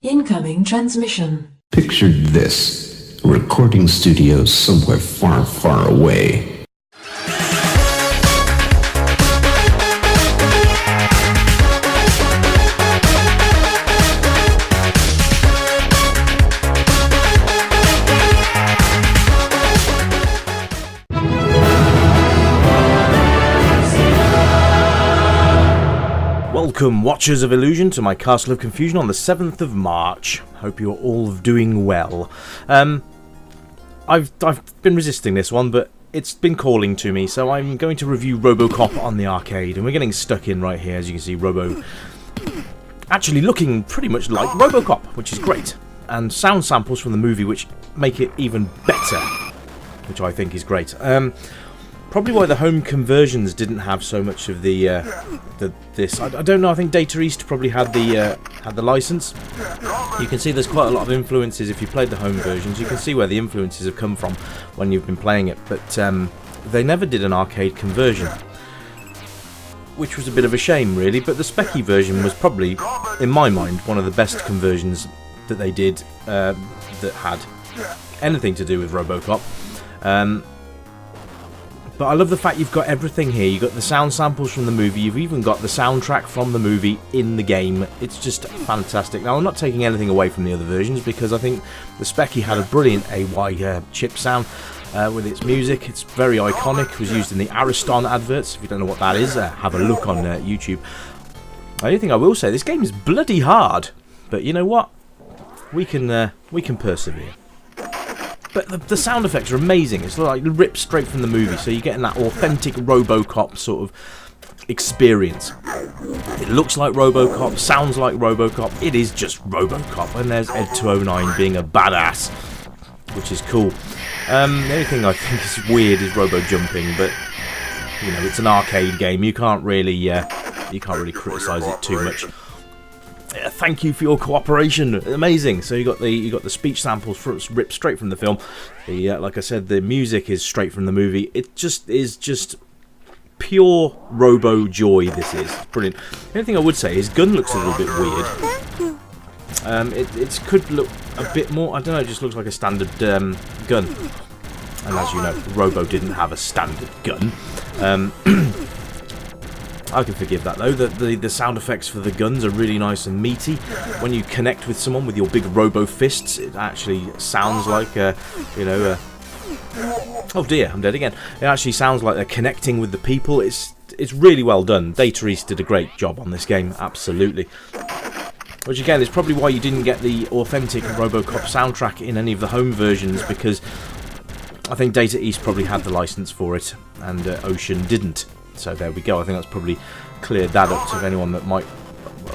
Incoming transmission. Picture this. A recording studio somewhere far, far away. Welcome, Watchers of Illusion, to my Castle of Confusion on the 7th of March. Hope you're all doing well. I've been resisting this one, but it's been calling to me, so I'm going to review RoboCop on the arcade, and we're getting stuck in right here. As you can see, Robo actually looking pretty much like RoboCop, which is great, and sound samples from the movie which make it even better, which I think is great. Probably why the home conversions didn't have so much of this. I don't know. I think Data East probably had the license. You can see there's quite a lot of influences if you played the home versions. You can see where the influences have come from when you've been playing it. But they never did an arcade conversion, which was a bit of a shame, really. But the Specky version was probably, in my mind, one of the best conversions that they did that had anything to do with RoboCop. But I love the fact you've got everything here. You've got the sound samples from the movie. You've even got the soundtrack from the movie in the game. It's just fantastic. Now, I'm not taking anything away from the other versions because I think the Specky had a brilliant AY chip sound with its music. It's very iconic. It was used in the Ariston adverts. If you don't know what that is, have a look on YouTube. The only thing I will say, this game is bloody hard. But you know what? We can persevere. But the sound effects are amazing. It's like ripped straight from the movie, so you're getting that authentic RoboCop sort of experience. It looks like RoboCop, sounds like RoboCop. It is just RoboCop, and there's Ed209 being a badass, which is cool. The only thing I think is weird is robo jumping, but you know, it's an arcade game. You can't really criticise it too much. Thank you for your cooperation. Amazing. So you got the speech samples ripped straight from the film. Like I said, the music is straight from the movie. It just is pure Robo joy. This is brilliant. The only thing I would say is gun looks a little bit weird. It could look a bit more. I don't know. It just looks like a standard gun. And as you know, Robo didn't have a standard gun. I can forgive that though. The sound effects for the guns are really nice and meaty. When you connect with someone with your big robo fists, it actually sounds like oh dear, I'm dead again. It actually sounds like they're connecting with the people. It's really well done. Data East did a great job on this game, absolutely. Which again is probably why you didn't get the authentic RoboCop soundtrack in any of the home versions, because I think Data East probably had the license for it and Ocean didn't. So there we go. I think that's probably cleared that up to anyone that might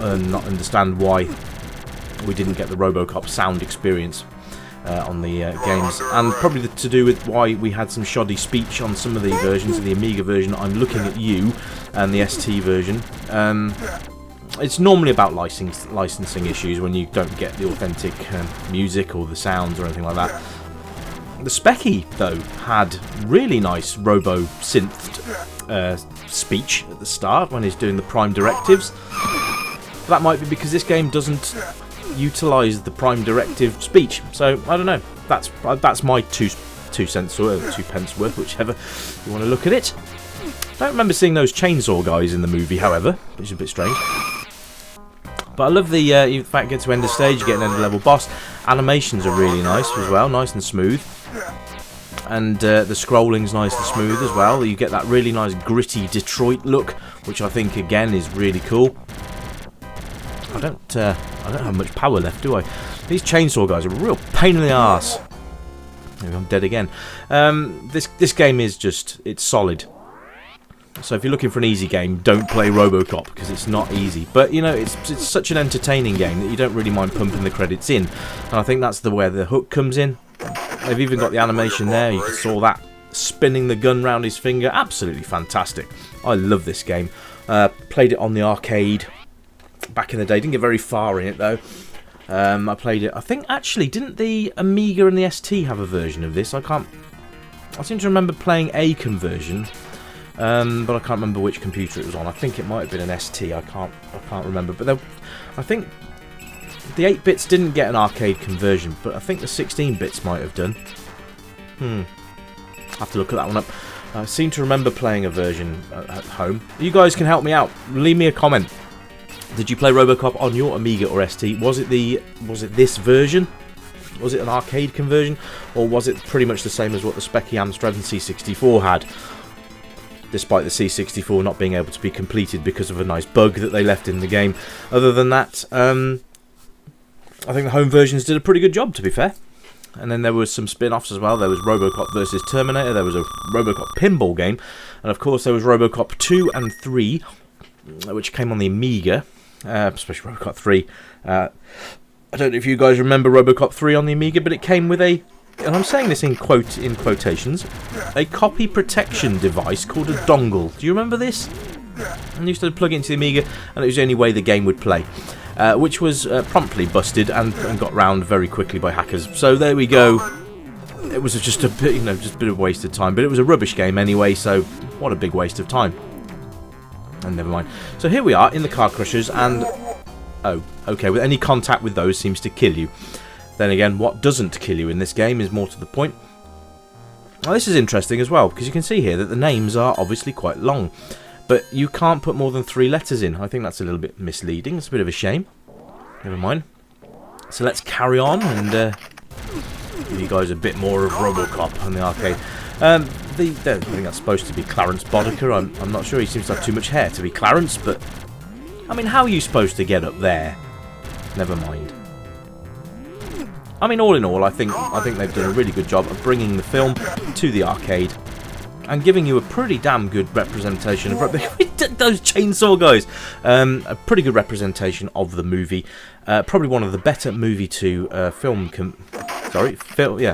not understand why we didn't get the RoboCop sound experience on the games, and probably to do with why we had some shoddy speech on some of the versions. Of the Amiga version, I'm looking at you, and the ST version. It's normally about licensing issues when you don't get the authentic music or the sounds or anything like that. The Specky, though, had really nice robo-synthed speech at the start when he's doing the prime directives. That might be because this game doesn't utilise the prime directive speech. So, I don't know. That's my two cents or 2 pence worth, whichever you want to look at it. I don't remember seeing those chainsaw guys in the movie, however, which is a bit strange. But I love the fact you get to end of stage, you get an end of level boss. Animations are really nice as well, nice and smooth. And the scrolling's nice and smooth as well. You get that really nice gritty Detroit look, which I think again is really cool. I don't have much power left, do I? These chainsaw guys are a real pain in the arse. I'm dead again. This game is it's solid. So if you're looking for an easy game, don't play RoboCop, because it's not easy. But you know, it's such an entertaining game that you don't really mind pumping the credits in. And I think that's where the hook comes in. They've even got the animation there. You saw that spinning the gun round his finger. Absolutely fantastic. I love this game. Played it on the arcade back in the day. Didn't get very far in it though. I played it. I think actually, didn't the Amiga and the ST have a version of this? I seem to remember playing a conversion. But I can't remember which computer it was on. I think it might have been an ST. I can't remember. But I think The 8 bits didn't get an arcade conversion, but I think the 16 bits might have done. Have to look at that one up. I seem to remember playing a version at home. You guys can help me out. Leave me a comment. Did you play RoboCop on your Amiga or ST? Was it this version? Was it an arcade conversion, or was it pretty much the same as what the Specky Amstrad and C64 had? Despite the C64 not being able to be completed because of a nice bug that they left in the game. Other than that, I think the home versions did a pretty good job, to be fair. And then there was some spin-offs as well. There was RoboCop vs Terminator, there was a RoboCop pinball game, and of course there was RoboCop 2 and 3, which came on the Amiga, especially RoboCop 3. I don't know if you guys remember RoboCop 3 on the Amiga, but it came with a, and I'm saying this in quotations, a copy protection device called a dongle. Do you remember this? And you used to plug it into the Amiga, and it was the only way the game would play. Which was promptly busted and got round very quickly by hackers. So there we go. It was just a bit, just a bit of waste of time. But it was a rubbish game anyway, so what a big waste of time. And never mind. So here we are in the Car Crushers, and oh, okay. With any contact with those seems to kill you. Then again, what doesn't kill you in this game is more to the point. Now this is interesting as well, because you can see here that the names are obviously quite long. But you can't put more than 3 letters in. I think that's a little bit misleading. It's a bit of a shame. Never mind. So let's carry on and give you guys a bit more of RoboCop on the arcade. I think that's supposed to be Clarence Boddicker. I'm not sure. He seems to have too much hair to be Clarence, but I mean, how are you supposed to get up there? Never mind. I mean, all in all, I think they've done a really good job of bringing the film to the arcade and giving you a pretty damn good representation of those chainsaw guys. A pretty good representation of the movie. Probably one of the better movie to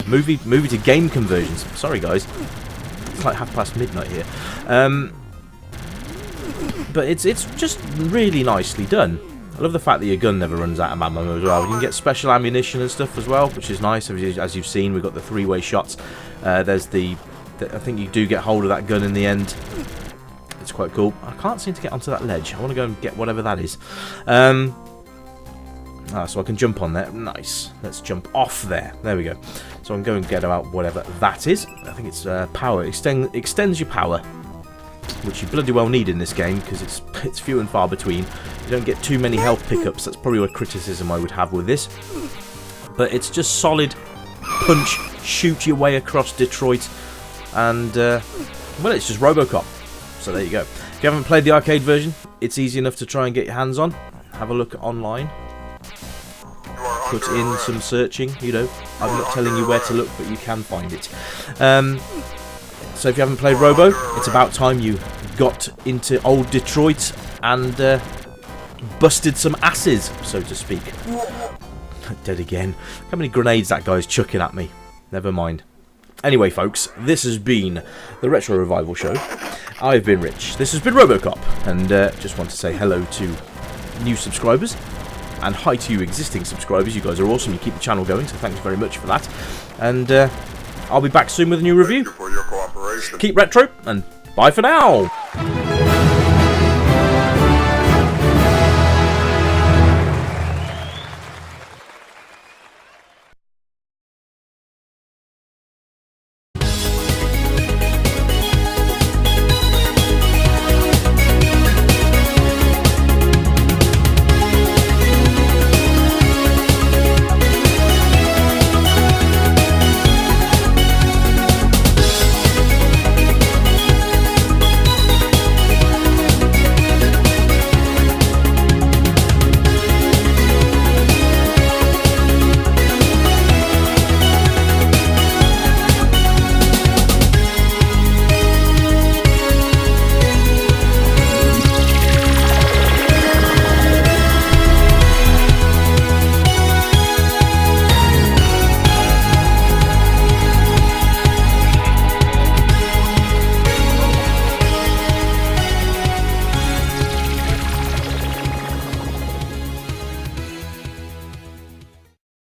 movie to game conversions. Sorry guys, it's like midnight here. But it's just really nicely done. I love the fact that your gun never runs out of ammo as well. You can get special ammunition and stuff as well, which is nice. As you've seen, we've got the 3-way shots. There's I think you do get hold of that gun in the end. It's quite cool. I can't seem to get onto that ledge. I want to go and get whatever that is. So I can jump on there. Nice. Let's jump off there. There we go. So I can go and get out whatever that is. I think it's power. Extends your power, which you bloody well need in this game because it's few and far between. You don't get too many health pickups. That's probably a criticism I would have with this. But it's just solid punch, shoot your way across Detroit. And, well, it's just RoboCop. So there you go. If you haven't played the arcade version, it's easy enough to try and get your hands on. Have a look online. Put in some searching, I'm not telling you where to look, but you can find it. So if you haven't played Robo, it's about time you got into old Detroit and busted some asses, so to speak. Dead again. How many grenades that guy's chucking at me? Never mind. Anyway, folks, this has been the Retro Revival Show. I've been Rich. This has been RoboCop, and just want to say hello to new subscribers, and hi to you existing subscribers. You guys are awesome. You keep the channel going, so thanks very much for that. And I'll be back soon with a new review. Keep retro, and bye for now.